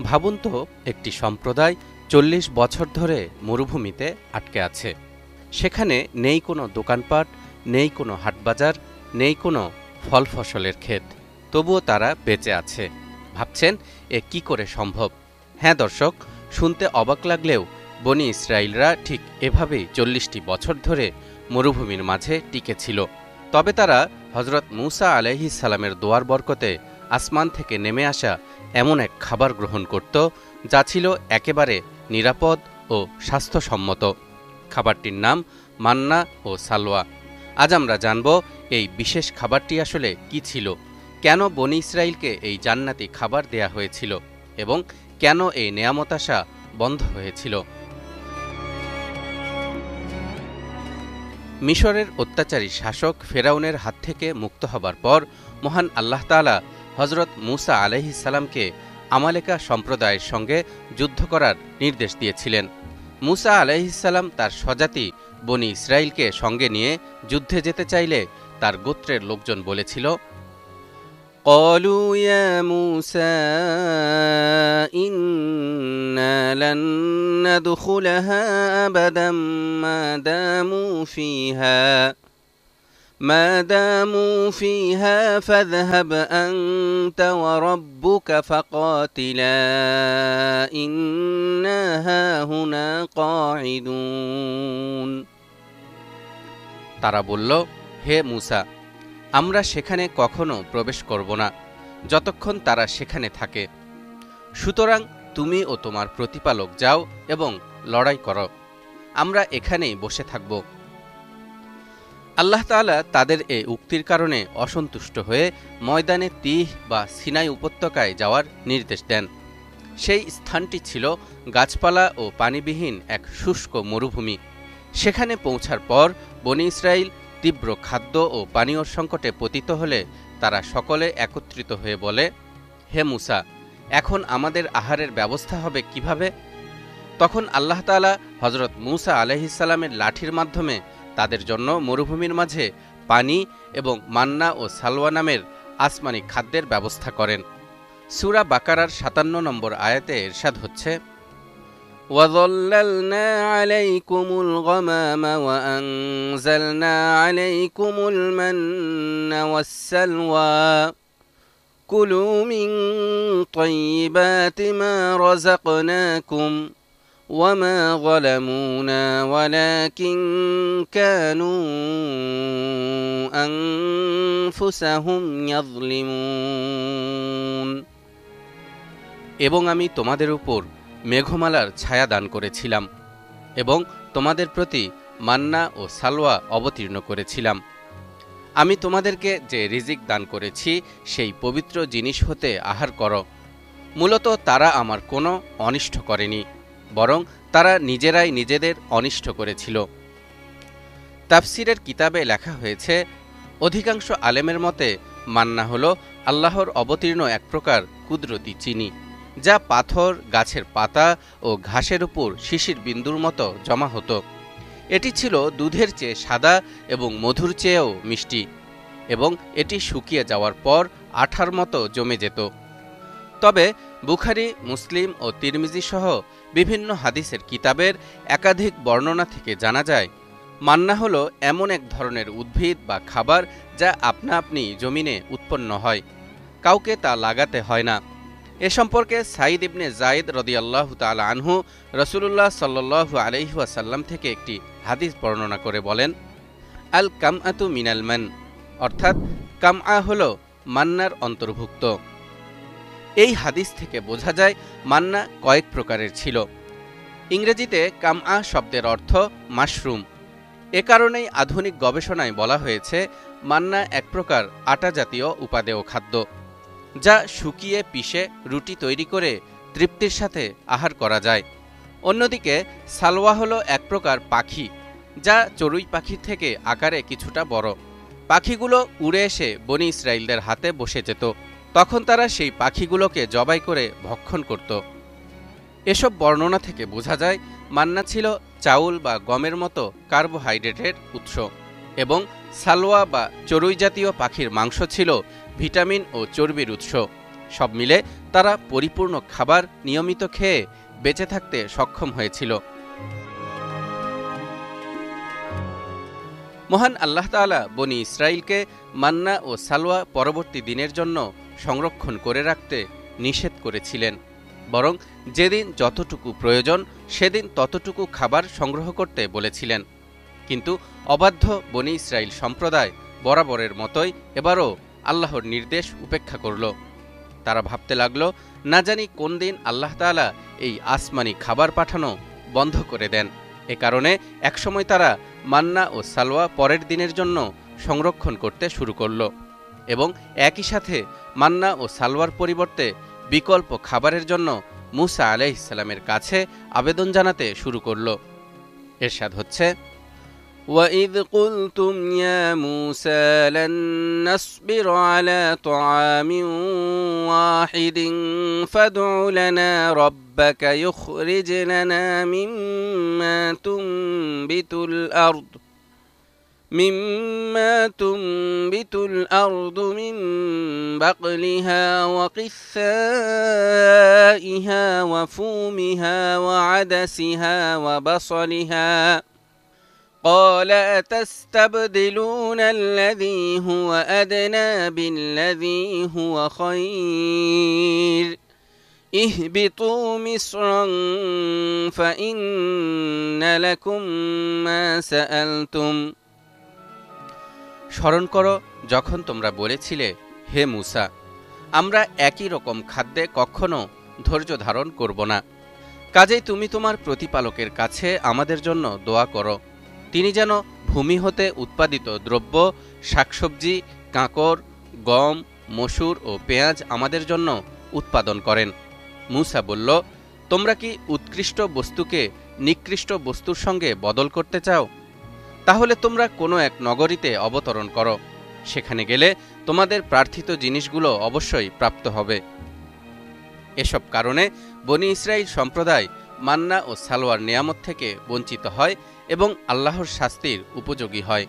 ভাবুন তো, একটি সম্প্রদায় ৪০ বছর ধরে মরুভূমিতে আটকে আছে। সেখানে নেই কোনো দোকানপাট, নেই কোনো হাটবাজার, নেই কোনো ফল ফসলের ক্ষেত, তবুও তারা বেঁচে আছে। ভাবছেন এ কি করে সম্ভব? হ্যাঁ দর্শক, শুনতে অবাক লাগলেও বনি ইসরায়েলরা ঠিক এভাবেই ৪০টি বছর ধরে মরুভূমির মাঝে টিকে ছিল। তবে তারা হজরত মূসা আলাইহিস সালামের দোয়ার বরকতে আসমান থেকে নেমে আসা এমন এক খাবার গ্রহণ করত যা ছিল একেবারে নিরাপদ ও স্বাস্থ্যসম্মত। খাবারটির নাম মান্না ও সালওয়া। আজ আমরা জানব এই বিশেষ খাবারটি আসলে কি ছিল, কেন বনি ইসরায়েলকে এই জান্নাতি খাবার দেয়া হয়েছিল এবং কেন এই নেয়ামত আসা বন্ধ হয়েছিল। মিশরের অত্যাচারী শাসক ফেরাউনের হাত থেকে মুক্ত হবার পর মহান আল্লাহ তাআলা হজরত মূসা আলাইহিস সালামকে আমালেকা সম্প্রদায়ের সঙ্গে যুদ্ধ করার নির্দেশ দিয়েছিলেন। মূসা আলাইহিস সালাম তার স্বজাতি বনি ইসরায়েলকে সঙ্গে নিয়ে যুদ্ধে যেতে চাইলে তার গোত্রের লোকজন বলেছিল, قالوا يا موسى إنا لن ندخلها أبدا ما داموا فيها فاذهب أنت وربك فقاتلا إنا هاهنا قاعدون। তারা বলল, হে মূসা, আমরা সেখানে কখনো প্রবেশ করব না যতক্ষণ তারা সেখানে থাকে। সুতরাং তুমি ও তোমার প্রতিপালক যাও এবং লড়াই করো, আমরা এখানেই বসে থাকব। আল্লাহ তাআলা তাদের এই উক্তির কারণে অসন্তুষ্ট হয়ে ময়দানে তিহ বা সিনাই উপত্যকায় যাওয়ার নির্দেশ দেন। সেই স্থানটি ছিল গাছপালা ও পানিবিহীন এক শুষ্ক মরুভূমি। সেখানে পৌঁছার পর বনি ইসরায়েল তীব্র খাদ্য ও পানীয় সংকটে পতিত হলে তারা সকলে একত্রিত হয়ে বলে, হে মূসা, এখন আমাদের আহারের ব্যবস্থা হবে কিভাবে? তখন আল্লাহ তাআলা হজরত মূসা আলাইহিস সালামের লাঠির মাধ্যমে তাদের জন্য মরুভূমির মাঝে পানি এবং মান্না ও সালওয়া নামের আসমানি খাদ্যের ব্যবস্থা করেন। সূরা বাকারার ৫৭ নম্বর আয়াতে ইরশাদ হচ্ছে, وَظَلَّلْنَا عَلَيْكُمُ الْغَمَامَ وَأَنزَلْنَا عَلَيْكُمُ الْمَنَّ وَالسَّلْوَىٰ كُلُوا مِن طَيِّبَاتِ مَا رَزَقْنَاكُمْ وَمَا ظَلَمُونَا وَلَكِن كَانُوا أَنفُسَهُمْ يَظْلِمُونَ। এবং আমি তোমাদের উপর মেঘমালার ছায়া দান করেছিলাম এবং তোমাদের প্রতি মান্না ও সালওয়া অবতীর্ণ করেছিলাম। আমি তোমাদেরকে যে রিজিক দান করেছি সেই পবিত্র জিনিস হতে আহার করো। মূলত তারা আমার কোনো অনিষ্ট করেনি, বরং তারা নিজেরাই নিজেদের অনিষ্ট করেছিল। তাফসিরের কিতাবে লেখা হয়েছে, অধিকাংশ আলেমের মতে মান্না হল আল্লাহর অবতীর্ণ এক প্রকার কুদরতি চিনি, যা পাথর, গাছের পাতা ও ঘাসের উপর শিশির বিন্দুর মতো জমা হতো। এটি ছিল দুধের চেয়ে সাদা এবং মধুর চেয়েও মিষ্টি, এবং এটি শুকিয়ে যাওয়ার পর আঠার মতো জমে যেত। তবে বুখারী, মুসলিম ও তিরমিজি সহ বিভিন্ন হাদিসের কিতাবের একাধিক বর্ণনা থেকে জানা যায়, মান্না হল এমন এক ধরনের উদ্ভিদ বা খাবার যা আপনা আপনি জমিনে উৎপন্ন হয়, কাউকে তা লাগাতে হয় না। এ সম্পর্কে সাঈদ ইবনে যায়েদ রাদিয়াল্লাহু তাআলা আনহু রাসূলুল্লাহ সাল্লাল্লাহু আলাইহি ওয়াসাল্লাম থেকে একটি হাদিস বর্ণনা করে বলেন, আল কামআতু মিনাল মান, অর্থাৎ কামআ হল মান্নার অন্তর্ভুক্ত। এই হাদিস থেকে বোঝা যায় মান্না কয়েক প্রকারের ছিল। ইংরেজিতে কামআ শব্দের অর্থ মাশরুম। এ কারণেই আধুনিক গবেষণায় বলা হয়েছে মান্না এক প্রকার আটা জাতীয় উপাদেয় খাদ্য, যা শুকিয়ে পিষে রুটি তৈরি করে তৃপ্তির সাথে আহার করা যায়। অন্যদিকে সালওয়া হল এক প্রকার পাখি, যা চড়ুই পাখির থেকে আকারে কিছুটা বড়। পাখিগুলো উড়ে এসে বনি ইসরায়েলদের হাতে বসে যেত, তখন তারা সেই পাখিগুলোকে জবাই করে ভক্ষণ করত। এসব বর্ণনা থেকে বোঝা যায় মান্না ছিল চাউল বা গমের মতো কার্বোহাইড্রেটের উৎস, এবং সালওয়া বা চড়ুই জাতীয় পাখির মাংস ছিল ভিটামিন ও চর্বির উৎস। সব মিলে তারা পরিপূর্ণ খাবার নিয়মিত খেয়ে বেঁচে থাকতে সক্ষম হয়েছিল। মহান আল্লাহ তাআলা বনি ইসরাইলকে মান্না ও সালওয়া পরবর্তী দিনের জন্য সংরক্ষণ করে রাখতে নিষেধ করেছিলেন, বরং যেদিন যতটুকু প্রয়োজন সেদিন ততটুকু খাবার সংগ্রহ করতে বলেছিলেন। কিন্তু অবাধ্য বনি ইসরাইল সম্প্রদায় বরাবরের মতোই এবারও আল্লাহর নির্দেশ উপেক্ষা করল। তারা ভাবতে লাগল, না জানি কোন দিন আল্লাহ তাআলা এই আসমানি খাবার পাঠানো বন্ধ করে দেন। এ কারণে একসময় তারা মান্না ও সালওয়া পরের দিনের জন্য সংরক্ষণ করতে শুরু করল এবং একই সাথে মান্না ও সালওয়ার পরিবর্তে বিকল্প খাবারের জন্য মূসা আলাইহিস সালামের কাছে আবেদন জানাতে শুরু করল। ইরশাদ হচ্ছে, وَإِذْ قُلْتُمْ يَا مُوسَى لَن نَّصْبِرَ عَلَىٰ طَعَامٍ وَاحِدٍ فَادْعُ لَنَا رَبَّكَ يُخْرِجْ لَنَا مِمَّا تُنبِتُ الْأَرْضُ مِن بَقْلِهَا وَقِثَّائِهَا وَفُومِهَا وَعَدَسِهَا وَبَصَلِهَا قال أتستبدلون الذي هو أدنى بالذي هو خير اهبطوا مصرا فإن لكم ما سألتم। স্মরণ করো যখন তোমরা বলেছিলে, হে মূসা, আমরা একই রকম খাদ্যে কখনো ধৈর্য ধারণ করব না, কাজেই তুমি তোমার প্রতিপালকের কাছে আমাদের জন্য দোয়া করো, তিনি যেন ভূমি হতে উৎপাদিত দ্রব্য, শাকসবজি, কাঁকর, গম, মসুর ও পেঁয়াজ আমাদের জন্য উৎপাদন করেন। মূসা বলল, তোমরা কি উৎকৃষ্ট বস্তুকে নিকৃষ্ট বস্তুর সঙ্গে বদল করতে চাও? তাহলে তোমরা কোনো এক নগরীতে অবতরণ করো, সেখানে গেলে তোমাদের প্রার্থিত জিনিসগুলো অবশ্যই প্রাপ্ত হবে। এসব কারণে বনি ইসরাইল সম্প্রদায় মান্না ও সালওয়ার নিয়ামত থেকে বঞ্চিত হয় এবং আল্লাহর শাস্তির উপযোগী হয়।